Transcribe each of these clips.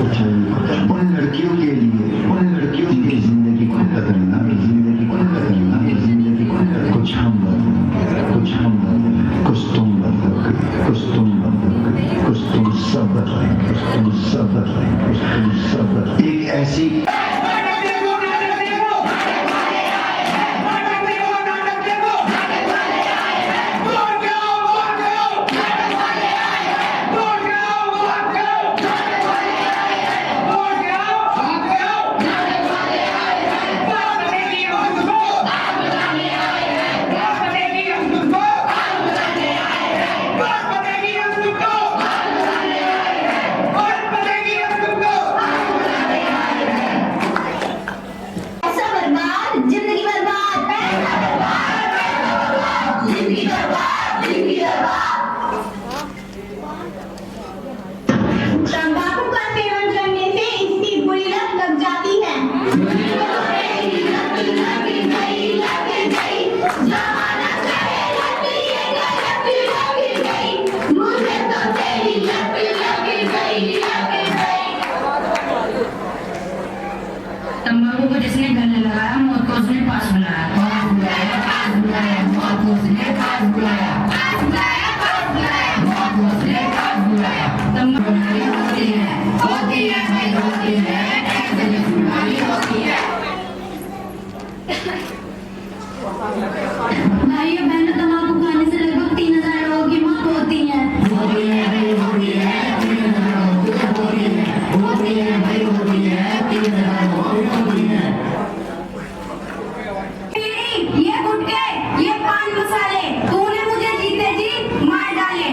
उन लड़कियों के लिए जिंदगी को बदलना, कुछ हम बदल, कुछ तुम बदल, कुछ तुम सब बदलेंगे, एक ऐसी तंबाकू को जिसने गले लगाया मौत को उसने पास बुलाया, मौत को उसने पास बुलाया, मौत को उसने पास बुलाया। तंबाकू होती है, ऐसे बीमारी होती है। भाइयों बहनों, तंबाकू खाने से लगभग 3000 लोगों की मौत होती है। ये गुटके, ये पान मसाले, तूने मुझे जीते जी मार डाले।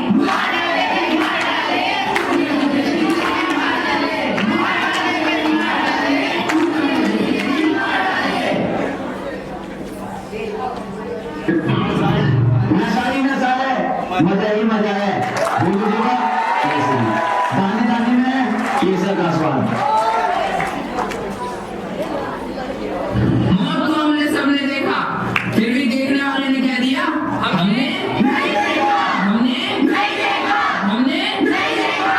नशा है, मजा ही मजा है। दाने दाने में केसर का स्वाद। मौत को हमने सबने देखा, फिर भी देखने वाले ने कह दिया हमने नहीं देखा, हमने नहीं देखा, हमने नहीं देखा।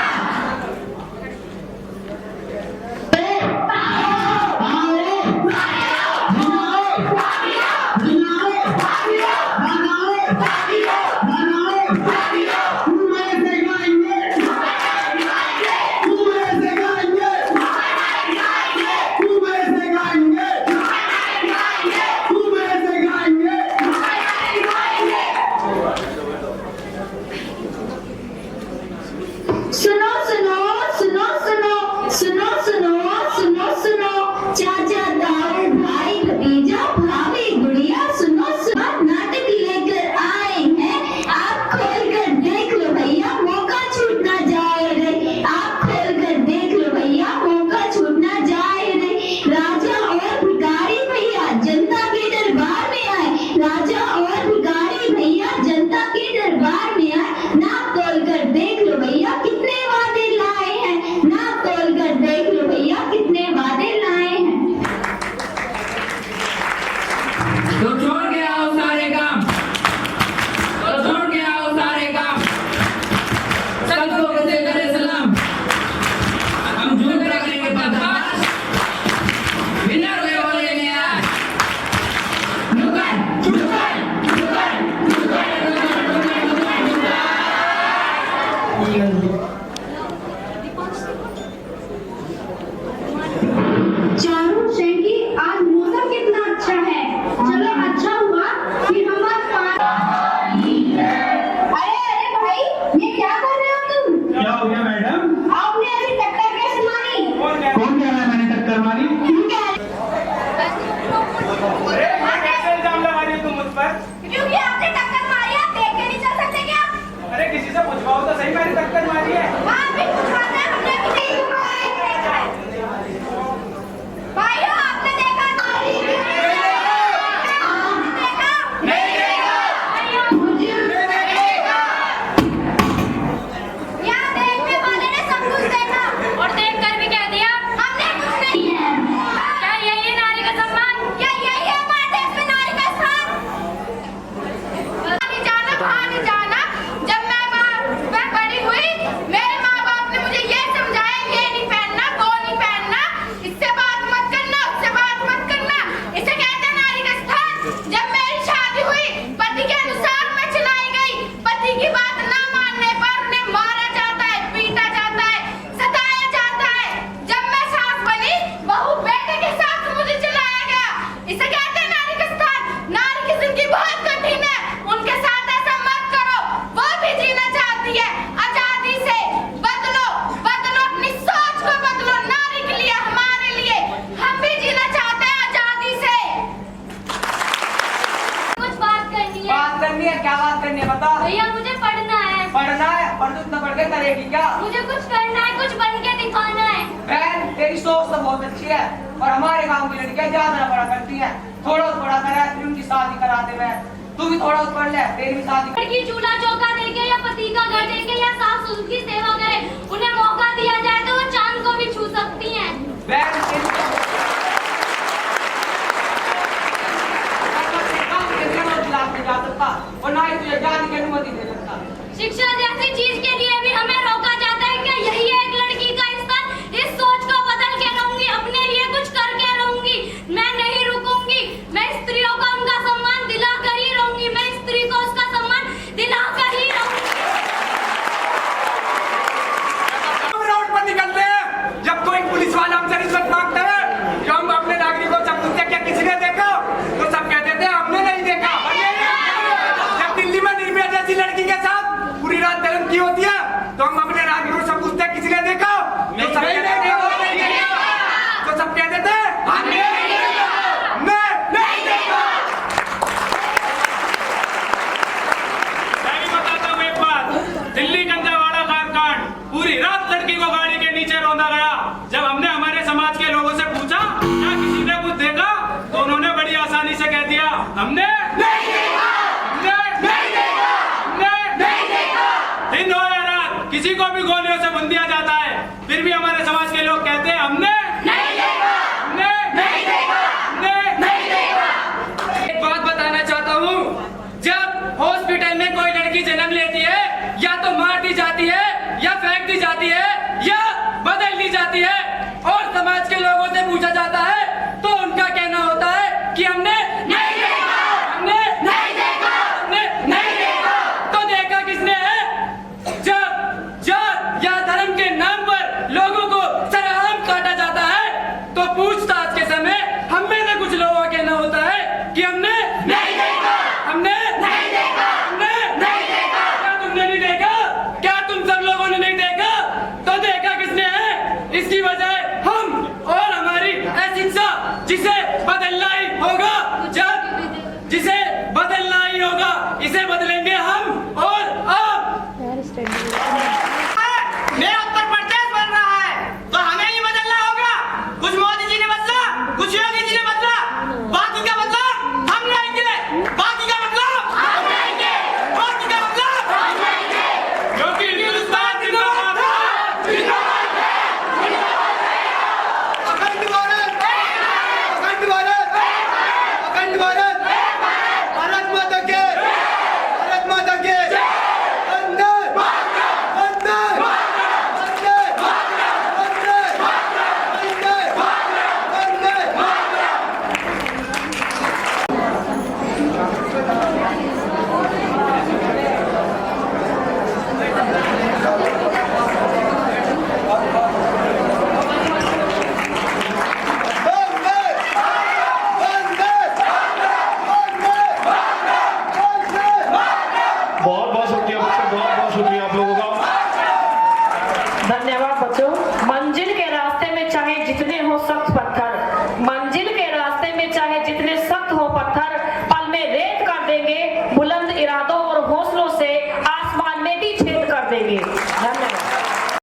अच्छी है और हमारे गांव की लड़कियां ज्यादा बड़ा करती हैं। थोड़ा करे फिर उनकी शादी कराते हुए तू भी थोड़ा पढ़ ले तेरी भी शादी। लड़की चूल्हा चौका देके या पति का घर देके या सास ससुर की सेवा करे, उन्हें मौका दिया जाए तो वो चांद को भी छू सकती हैं। और ना ही तुझे जाने की अनुमति दे सकता। शिक्षा जैसी चीज के लिए भी हमें रोका जाता है कि यही है एक लड़की का स्तर। इस सोच को बदल के रहूंगी, अपने लिए कुछ करके रहूंगी। मैं नहीं रुकूंगी, मैं स्त्रियों को उनका सम्मान दिला कर ही रहूंगी, मैं स्त्री को उसका सम्मान दिला कर ही रहूंगी। हम रोड पर निकलते हैं जब कोई पुलिस वाला हमसे रिश्वत मांगता है, जो हम अपने नागरिकों से पूछते हैं क्या किसी ने देखा, तो सब कह देते हैं हमने नहीं देखा। जब दिल्ली में निर्भया जैसी लड़की के साथ पूरी रात धर्म की होती है तो हम अपने नागरिकों से पूछते हैं किसी ने देखा, तो सब कह देते हैं तो सब कह देते हैं हमने नहीं देखा। मैं भी बताता हूँ एक बात। दिल्ली गंजावाड़ा कांड, पूरी रात लड़की को गाड़ी के नीचे रौंदा गया। जब हमने हमारे समाज के लोगों से पूछा क्या किसी ने कुछ देखा, तो उन्होंने बड़ी आसानी से कह दिया हमने नहीं देखा, दिन हो या रात किसी को भी गोलियों से भून दिया जाता है, फिर भी हमारे समाज के लोग कहते हैं हमने नहीं देखा, हमने नहीं देखा, हमने नहीं देखा। एक बात बताना चाहता हूँ, जब हॉस्पिटल में कोई लड़की जन्म लेती है या तो मार दी जाती है या फेंक दी जाती है या बदल दी जाती है और समाज के लोगों से पूछा जाता है तो उनका कहना होता है कि हमने नहीं देखा, हमने नहीं देखा, हमने नहीं देखा। तो देखा किसने है? जब जात या धर्म के नाम पर लोगों को सरेआम काटा जाता है तो पूछताछ के समय हम में से कुछ लोगों का कहना होता है कि हमने नहीं देखा, हमने नहीं देखा, हमने नहीं देखा। क्या तुमने नहीं देखा? क्या तुम सब लोगों ने नहीं देखा? तो देखा किसने है? इसकी वजह हम और हमारी अशिक्षा जिसे बदलना ही होगा, जब जिसे बदलना ही होगा, इसे बदलेंगे हम और आप। मेरा उत्तर प्रदेश बन रहा है तो हमें ही बदलना होगा। कुछ मोदी जी ने बदला, कुछ योगी जी ने बदला, बाकी का बदलाव हम लेंगे, बाकी का बदलाव हम लेंगे, बाकी का बदलाव हम लेंगे। क्योंकि हिंदुस्तान जिंदाबाद है, जिंदाबाद है, जिंदाबाद है। अखंड भारत, अखंड भारत, अखंड भारत, भारत माता के, भारत माता के वंदे वंदे वंदे वंदे वंदे वंदे। बहुत बहुत शुक्रिया बच्चों, बहुत बहुत शुक्रिया आप लोगों का। धन्यवाद बच्चों। मंजिल के रास्ते में चाहे जितने हो सख्त